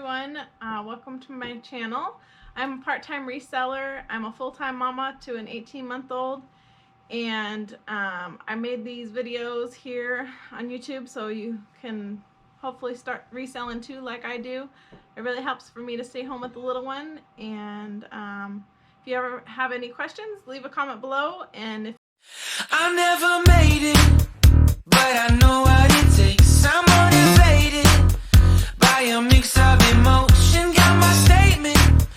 everyone. Welcome to my channel. I'm a part-time reseller. I'm a full-time mama to an 18-month-old, and I made these videos here on YouTube so you can hopefully start reselling too like I do. It really helps for me to stay home with the little one, and if you ever have any questions, leave a comment below. And if I never made it, but I know what it takes. I'm motivated by a mix of emotion. Got my statement,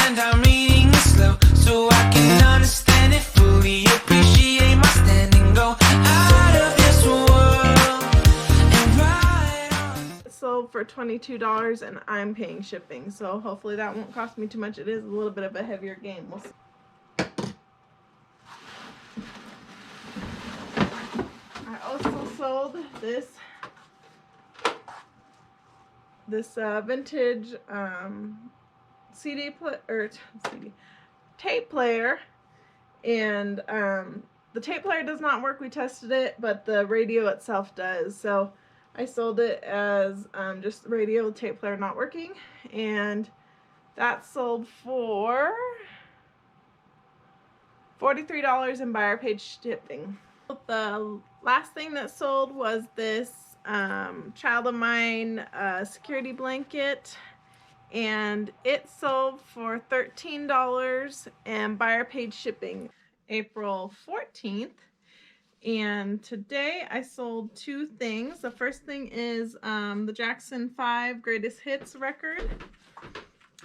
and I'm reading it slow so I can understand it fully. Appreciate my standing, go out of this world and ride on. Sold for $22 and I'm paying shipping, so hopefully that won't cost me too much. It is a little bit of a heavier game. We'll see. I also sold this vintage tape player, and the tape player does not work. We tested it, but the radio itself does. So I sold it as just the radio, tape player not working, and that sold for $43 and buyer paid shipping. The last thing that sold was this child of mine security blanket, and it sold for $13 and buyer paid shipping April 14th. And today I sold two things. The first thing is the Jackson 5 Greatest Hits record,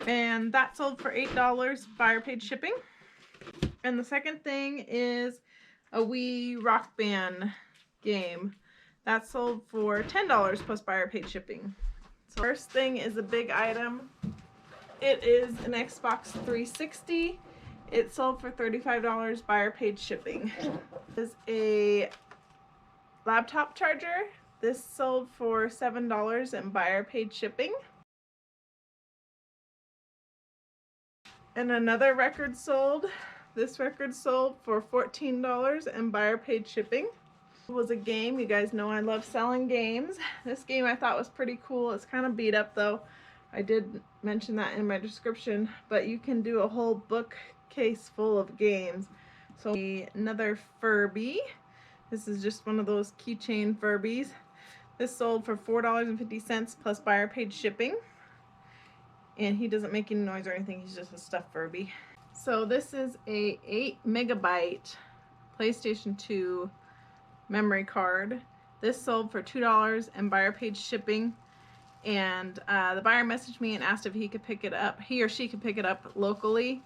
and that sold for $8 buyer paid shipping. And the second thing is a Wii Rock Band game that sold for $10 plus buyer paid shipping. So first thing is a big item. It is an Xbox 360. It sold for $35 buyer paid shipping. This is a laptop charger. This sold for $7 and buyer paid shipping. And another record sold. This record sold for $14 and buyer paid shipping. It was a game. You guys know I love selling games. This game I thought was pretty cool. It's kind of beat up though. I did mention that in my description, but you can do a whole bookcase full of games. So another Furby. This is just one of those keychain Furbies. This sold for $4.50 plus buyer paid shipping. And he doesn't make any noise or anything. He's just a stuffed Furby. So this is a 8 megabyte PlayStation 2 memory card. This sold for $2 and buyer paid shipping. And the buyer messaged me and asked if he could pick it up, he or she could pick it up locally.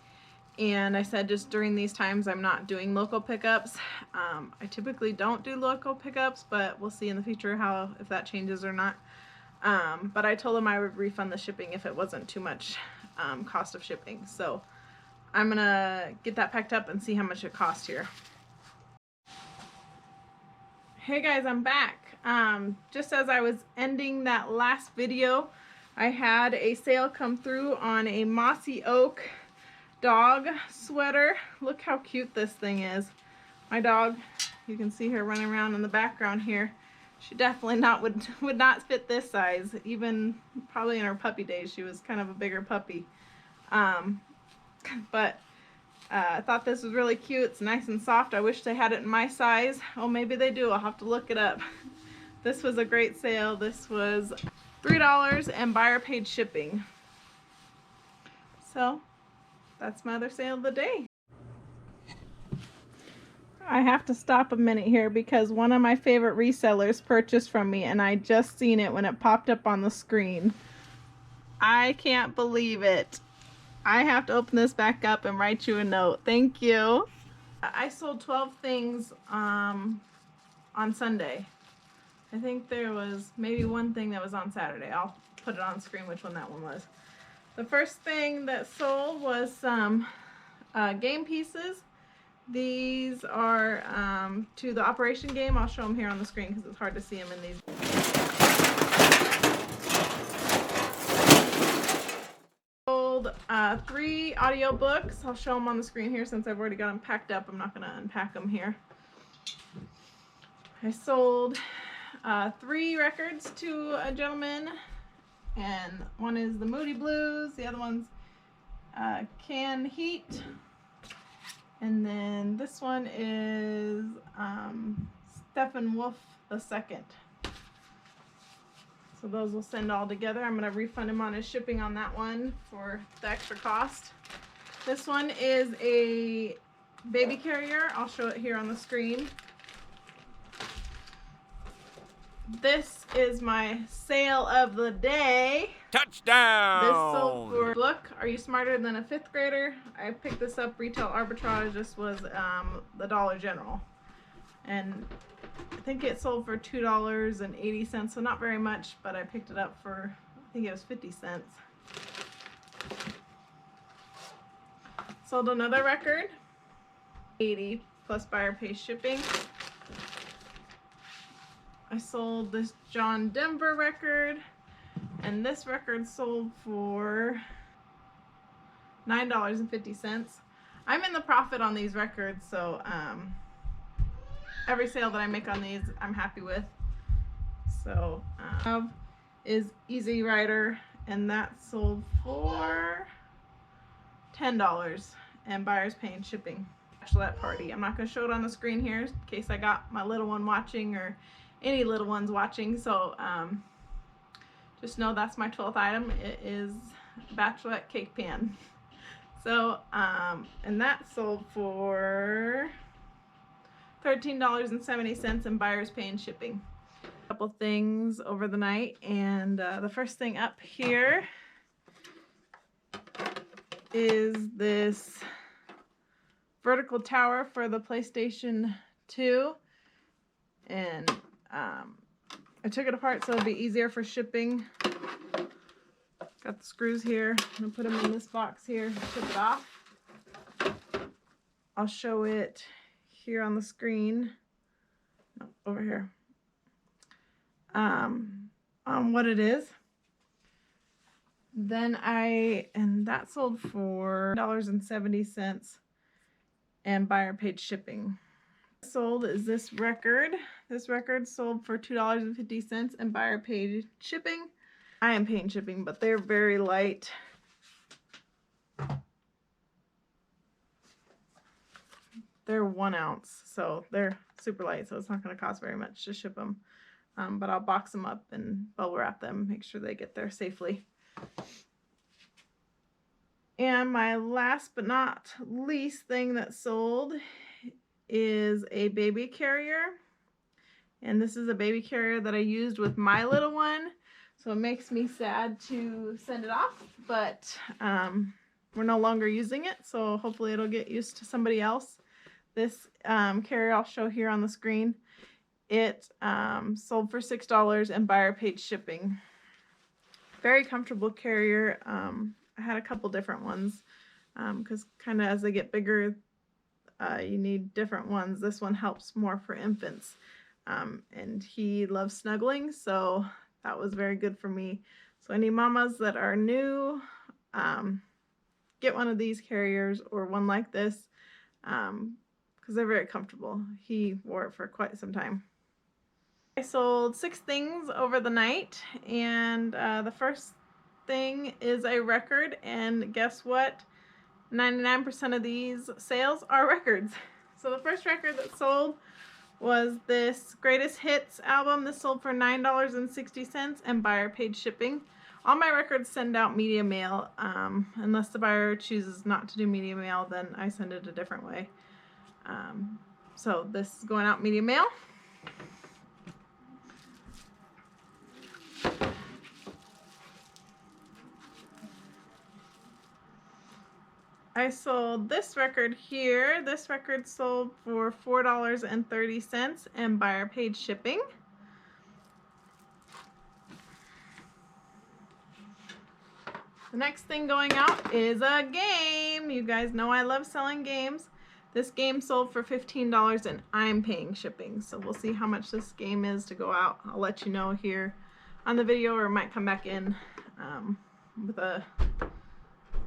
And I said just during these times I'm not doing local pickups. I typically don't do local pickups, but we'll see in the future if that changes or not. But I told him I would refund the shipping if it wasn't too much cost of shipping. So I'm gonna get that packed up and see how much it costs here. Hey guys, I'm back. Just as I was ending that last video, I had a sale come through on a mossy oak dog sweater. Look how cute this thing is. My dog, you can see her running around in the background here. She definitely would not fit this size. Even probably in her puppy days, she was kind of a bigger puppy. But I thought this was really cute. It's nice and soft. I wish they had it in my size. Oh, maybe they do. I'll have to look it up. This was a great sale. This was $3 and buyer paid shipping. So that's my other sale of the day. I have to stop a minute here because one of my favorite resellers purchased from me, and I just seen it when it popped up on the screen. I can't believe it. I have to open this back up and write you a note. Thank you. I sold 12 things on Sunday. I think there was maybe one thing that was on Saturday. I'll put it on screen which one that one was. The first thing that sold was some game pieces. These are to the Operation game. I'll show them here on the screen because it's hard to see them in these. Sold 3 audiobooks. I'll show them on the screen here since I've already got them packed up. I'm not going to unpack them here. I sold 3 records to a gentleman, and one is the Moody Blues, the other one's Can Heat, and then this one is Steppenwolf II. So those will send all together. I'm going to refund him on his shipping on that one for the extra cost. This one is a baby carrier. I'll show it here on the screen. This is my sale of the day. Touchdown! This sold for, look, are you smarter than a 5th grader? I picked this up retail arbitrage. This was the Dollar General. And I think it sold for $2.80, so not very much, but I picked it up for, I think it was 50 cents. Sold another record, $80 plus buyer pays shipping. I sold this John Denver record, and this record sold for $9.50. I'm in the profit on these records, so every sale that I make on these, I'm happy with. So, is Easy Rider, and that sold for $10, and buyers paying shipping. Bachelorette party. I'm not going to show it on the screen here in case I got my little one watching or any little ones watching. So, just know that's my 12th item. It is Bachelorette cake pan. So, and that sold for $13.70, and buyers paying shipping. A couple things over the night, and the first thing up here is this vertical tower for the PlayStation 2, and I took it apart so it'd be easier for shipping. Got the screws here. I'm gonna put them in this box here, ship it off. I'll show it here on the screen, no, over here, on what it is. Then and that sold for $1.70, and buyer paid shipping. Sold is this record. This record sold for $2.50, and buyer paid shipping. I am paying shipping, but they're very light. They're 1 ounce, so they're super light, so it's not going to cost very much to ship them. But I'll box them up and bubble wrap them, make sure they get there safely. And my last but not least thing that sold is a baby carrier. And this is a baby carrier that I used with my little one. So it makes me sad to send it off, but we're no longer using it. So hopefully it'll get used to somebody else. This carrier I'll show here on the screen. It sold for $6, and buyer paid shipping. Very comfortable carrier. I had a couple different ones because kind of as they get bigger, you need different ones. This one helps more for infants, and he loves snuggling, so that was very good for me. So any mamas that are new, get one of these carriers or one like this because they're very comfortable. He wore it for quite some time. I sold 6 things over the night, and the first thing is a record, and guess what? 99% of these sales are records. So the first record that sold was this Greatest Hits album. This sold for $9.60, and buyer paid shipping. All my records send out media mail. Unless the buyer chooses not to do media mail, then I send it a different way. So this is going out media mail. I sold this record here. This record sold for $4.30, and buyer paid shipping. The next thing going out is a game. You guys know I love selling games. This game sold for $15, and I'm paying shipping. So we'll see how much this game is to go out. I'll let you know here on the video, or might come back in with a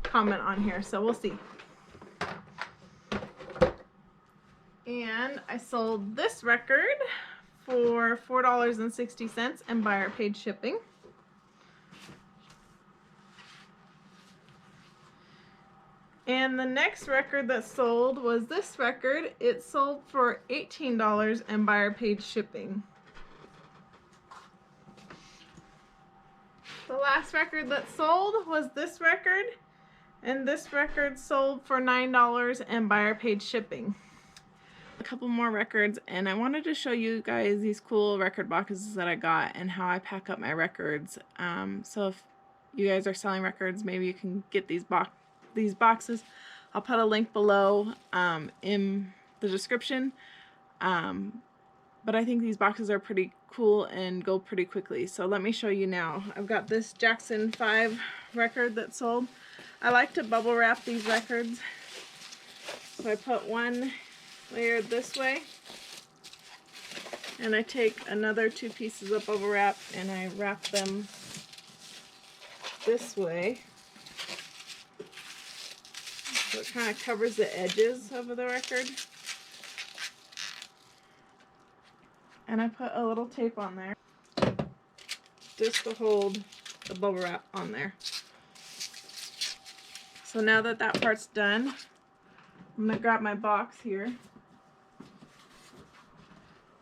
comment on here, so we'll see. And I sold this record for $4.60, and buyer paid shipping. And the next record that sold was this record. It sold for $18 and buyer paid shipping. The last record that sold was this record, and this record sold for $9 and buyer paid shipping. A couple more records, and I wanted to show you guys these cool record boxes that I got and how I pack up my records. So if you guys are selling records, maybe you can get these boxes. I'll put a link below in the description. But I think these boxes are pretty cool and go pretty quickly. So let me show you now. I've got this Jackson 5 record that sold. I like to bubble wrap these records. So I put one layered this way, and I take another 2 pieces of bubble wrap and I wrap them this way. So it kind of covers the edges of the record. And I put a little tape on there just to hold the bubble wrap on there. So now that that part's done, I'm going to grab my box here.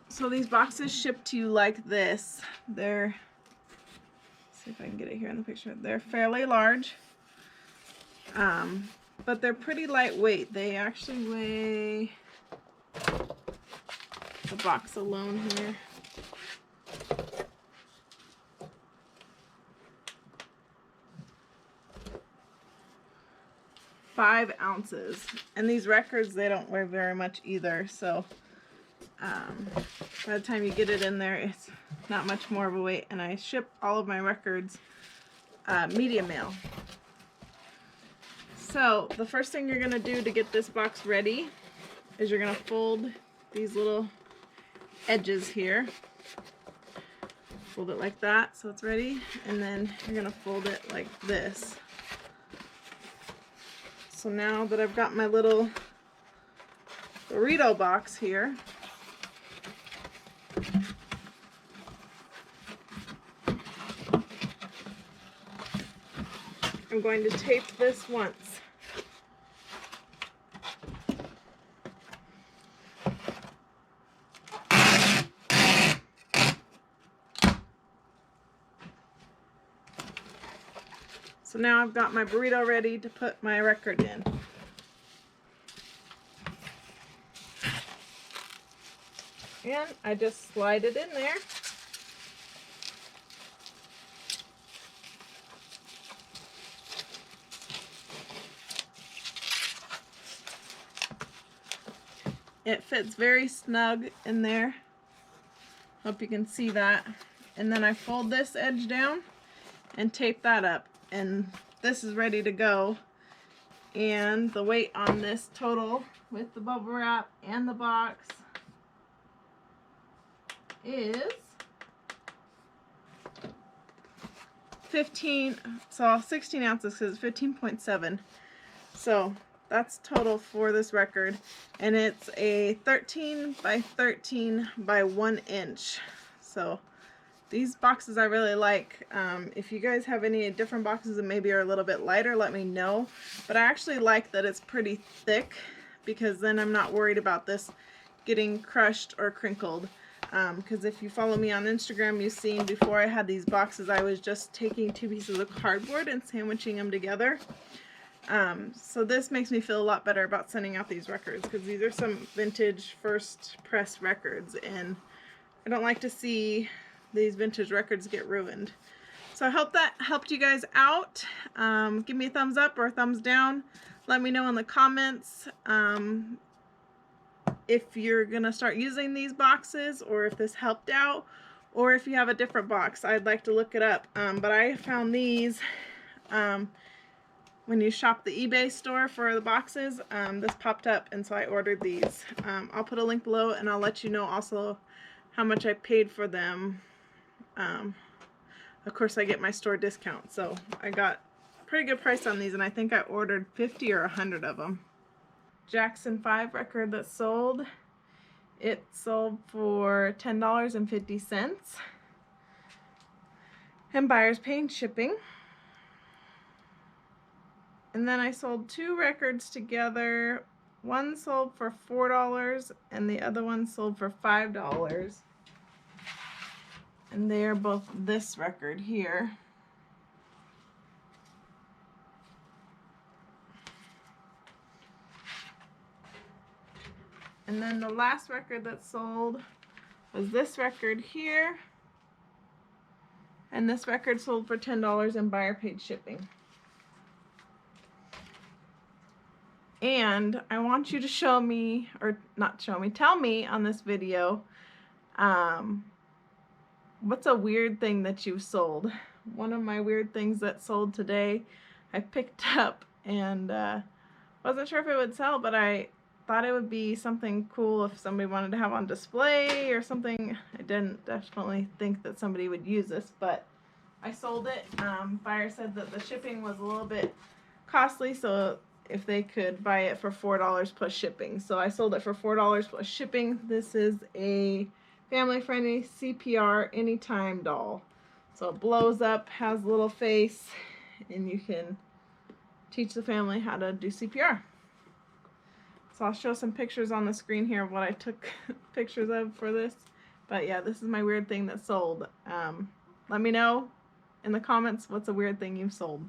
So these boxes ship to you like this. They're, let's see if I can get it here in the picture. They're fairly large, but they're pretty lightweight. They actually weigh, the box alone here, five ounces. And these records, they don't weigh very much either, so by the time you get it in there, it's not much more of a weight. And I ship all of my records medium mail. So the first thing you're going to do to get this box ready is you're going to fold these little edges here. Fold it like that so it's ready, and then you're going to fold it like this. So now that I've got my little burrito box here, I'm going to tape this once. So now I've got my burrito ready to put my record in. And I just slide it in there. It fits very snug in there. Hope you can see that. And then I fold this edge down and tape that up. And this is ready to go. And the weight on this total with the bubble wrap and the box is 16 ounces because it's 15.7. So that's total for this record, and it's a 13 by 13 by 1 inch. So these boxes I really like. If you guys have any different boxes that maybe are a little bit lighter, let me know. But I actually like that it's pretty thick, because then I'm not worried about this getting crushed or crinkled. Because if you follow me on Instagram, you've seen before I had these boxes, I was just taking 2 pieces of cardboard and sandwiching them together. So this makes me feel a lot better about sending out these records, because these are some vintage first press records, and I don't like to see these vintage records get ruined. So I hope that helped you guys out. Give me a thumbs up or a thumbs down. Let me know in the comments if you're gonna start using these boxes, or if this helped out, or if you have a different box. I'd like to look it up. But I found these when you shop the eBay store for the boxes. This popped up, and so I ordered these. I'll put a link below, and I'll let you know also how much I paid for them. Of course I get my store discount, so I got a pretty good price on these, and I think I ordered 50 or 100 of them. Jackson 5 record that sold. It sold for $10.50, and buyers paying shipping. And then I sold 2 records together. One sold for $4 and the other one sold for $5. And they are both this record here. And then the last record that sold was this record here. And this record sold for $10 and buyer paid shipping. And I want you to show me, or not show me, tell me on this video, what's a weird thing that you've sold? One of my weird things that sold today, I picked up and wasn't sure if it would sell, but I thought it would be something cool if somebody wanted to have on display or something. I didn't definitely think that somebody would use this, but I sold it. Buyer said that the shipping was a little bit costly, so if they could buy it for $4 plus shipping. So I sold it for $4 plus shipping. This is a family-friendly CPR anytime doll. So it blows up, has a little face, and you can teach the family how to do CPR. So I'll show some pictures on the screen here of what I took pictures of for this. But yeah, this is my weird thing that sold. Let me know in the comments what's a weird thing you've sold.